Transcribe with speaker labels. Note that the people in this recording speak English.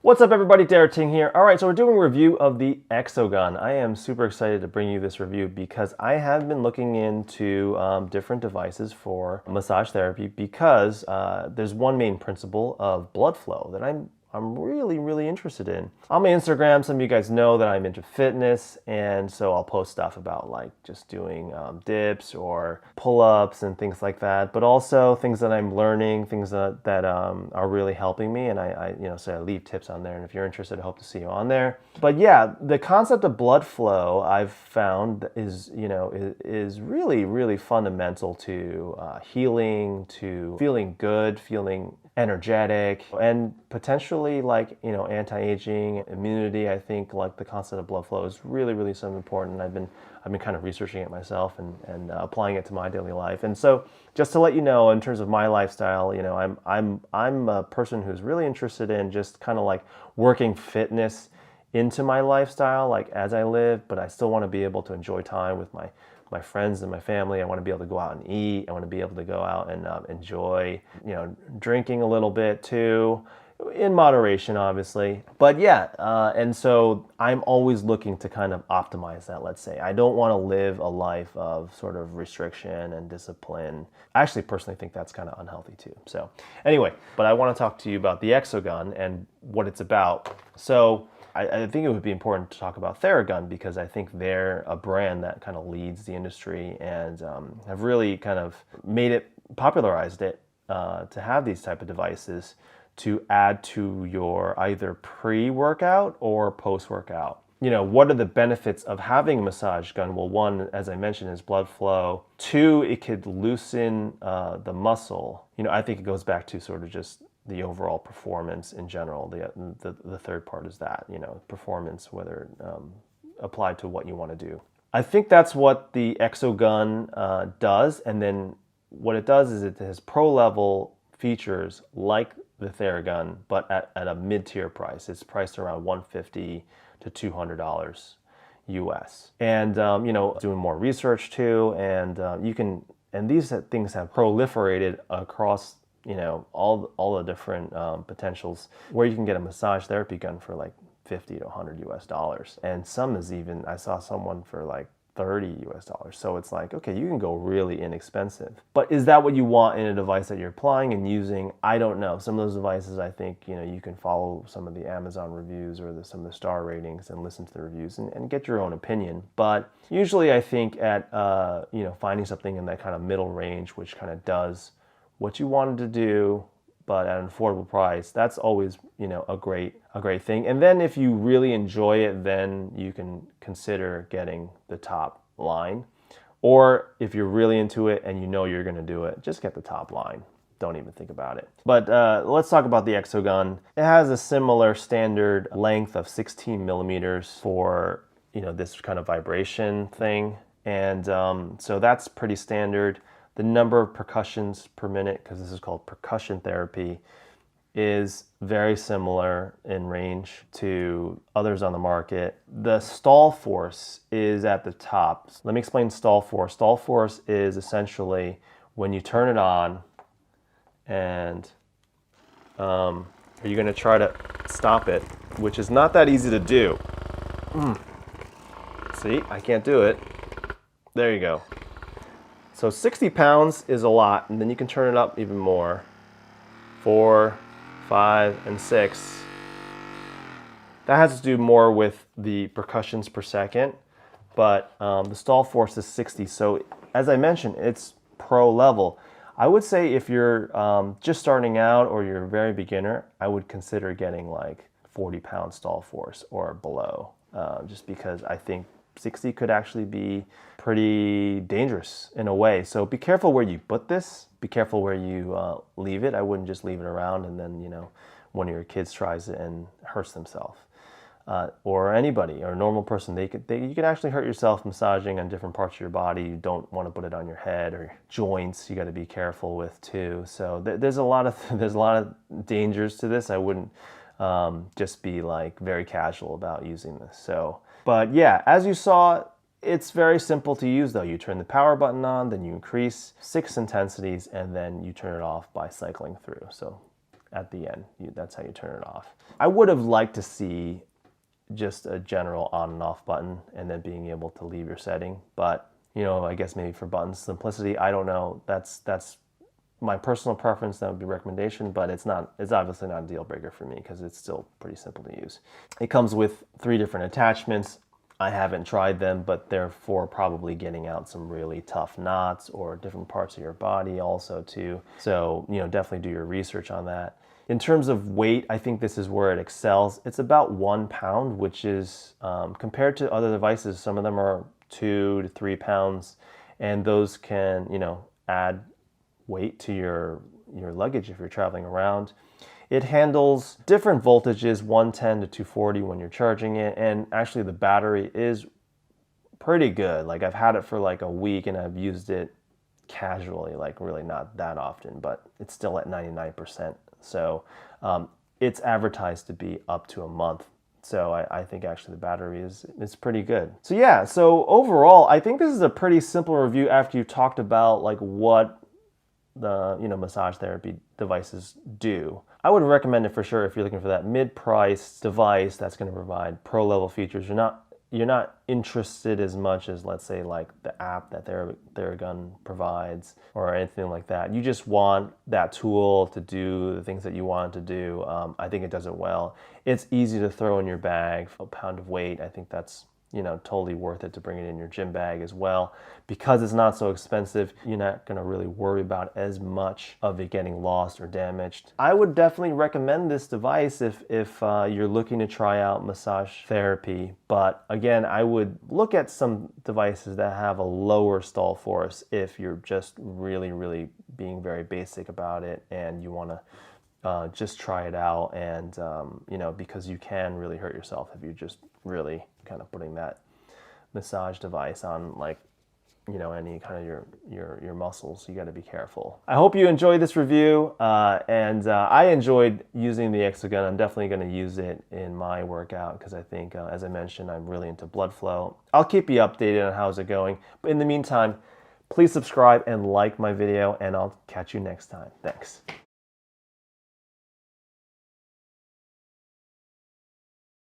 Speaker 1: What's up everybody, Derek Ting here. All right, so we're doing a review of the Exogun. I am super excited to bring you this review because I have been looking into different devices for massage therapy because there's one main principle of blood flow that I'm really interested in. On my Instagram, some of you guys know that I'm into fitness, and so I'll post stuff about like just doing dips or pull-ups and things like that, but also things that I'm learning, things that are really helping me, and so I leave tips on there, and if you're interested, I hope to see you on there. But yeah, the concept of blood flow I've found is really fundamental to healing, to feeling good, feeling energetic, and potentially like anti-aging, immunity. I think like the concept of blood flow is really something important. I've been kind of researching it myself and applying it to my daily life. And so just to let you know, in terms of my lifestyle, I'm a person who's really interested in just kind of like working fitness into my lifestyle, like as I live, but I still want to be able to enjoy time with my friends and my family. I want to be able to go out and eat. I want to be able to go out and enjoy, drinking a little bit too, in moderation, obviously. But yeah, and so I'm always looking to kind of optimize that, let's say. I don't want to live a life of sort of restriction and discipline. I actually personally think that's kind of unhealthy too. So anyway, but I want to talk to you about the Exogun and what it's about. So I think it would be important to talk about Theragun because I think they're a brand that kind of leads the industry and have really kind of made it, popularized it to have these type of devices to add to your either pre-workout or post-workout. What are the benefits of having a massage gun? Well, one, as I mentioned, is blood flow. Two, it could loosen the muscle. I think it goes back to sort of just the overall performance in general. The third part is that, performance, whether applied to what you want to do. I think that's what the Exogun does. And then what it does is it has pro level features like the Theragun, but at a mid-tier price. It's priced around $150 to $200 US. And, doing more research too. And and these things have proliferated across all the different potentials where you can get a massage therapy gun for like 50 to 100 US dollars. And some is even, I saw someone for like 30 US dollars. So it's like, okay, you can go really inexpensive. But is that what you want in a device that you're applying and using? I don't know. Some of those devices, I think, you can follow some of the Amazon reviews or some of the star ratings and listen to the reviews and get your own opinion. But usually I think at, finding something in that kind of middle range, which kind of does what you wanted to do, but at an affordable price, that's always, a great thing. And then if you really enjoy it, then you can consider getting the top line. Or if you're really into it and you're gonna do it, just get the top line. Don't even think about it. But let's talk about the Exogun. It has a similar standard length of 16 millimeters for, this kind of vibration thing. And so that's pretty standard. The number of percussions per minute, because this is called percussion therapy, is very similar in range to others on the market. The stall force is at the top. Let me explain stall force. Stall force is essentially when you turn it on and you're going to try to stop it, which is not that easy to do. See, I can't do it. There you go. So 60 pounds is a lot, and then you can turn it up even more. 4, 5, and 6. That has to do more with the percussions per second, but the stall force is 60. So as I mentioned, it's pro level. I would say if you're just starting out or you're a very beginner, I would consider getting like 40-pound stall force or below, just because I think 60 could actually be pretty dangerous in a way. So be careful where you put this. Be careful where you leave it. I wouldn't just leave it around and then, one of your kids tries it and hurts themselves. Or anybody, or a normal person, you could actually hurt yourself massaging on different parts of your body. You don't want to put it on your head or joints. You got to be careful with too. So there's a lot of dangers to this. I wouldn't just be like very casual about using this. So, but yeah, as you saw, it's very simple to use though. You turn the power button on, then you increase 6 intensities, and then you turn it off by cycling through. So at the end. That's how you turn it off. I would have liked to see just a general on and off button and then being able to leave your setting. But, you know, I guess maybe for button simplicity, I don't know. That's my personal preference. That would be recommendation, but it's obviously not a deal breaker for me because it's still pretty simple to use. It comes with 3 different attachments. I haven't tried them, but they're for probably getting out some really tough knots or different parts of your body also too. So, you know, definitely do your research on that. In terms of weight, I think this is where it excels. It's about 1 pound, which is, compared to other devices, some of them are 2 to 3 pounds, and those can, you know, add weight to your luggage if you're traveling around. It handles different voltages, 110 to 240 when you're charging it, and actually the battery is pretty good. Like I've had it for like a week and I've used it casually, like really not that often, but it's still at 99%. So it's advertised to be up to a month. So I think actually the battery is pretty good. So yeah, so overall, I think this is a pretty simple review after you talked about like what the, you know, massage therapy devices do. I would recommend it for sure if you're looking for that mid-price device that's going to provide pro level features. You're not interested as much as, let's say, like the app that Theragun provides or anything like that. You just want that tool to do the things that you want it to do. I think it does it well. It's easy to throw in your bag for a pound of weight. I think that's, you know, totally worth it to bring it in your gym bag as well. Because it's not so expensive, you're not gonna really worry about as much of it getting lost or damaged. I would definitely recommend this device if you're looking to try out massage therapy. But again, I would look at some devices that have a lower stall force if you're just really, really being very basic about it and you wanna just try it out, and you know, because you can really hurt yourself if you just really kind of putting that massage device on, like, you know, any kind of your muscles. You got to be careful. I hope you enjoyed this review, and I enjoyed using the Exogun. I'm definitely going to use it in my workout because I think, as I mentioned, I'm really into blood flow. I'll keep you updated on how's it going, but in the meantime, please subscribe and like my video, and I'll catch you next time. Thanks.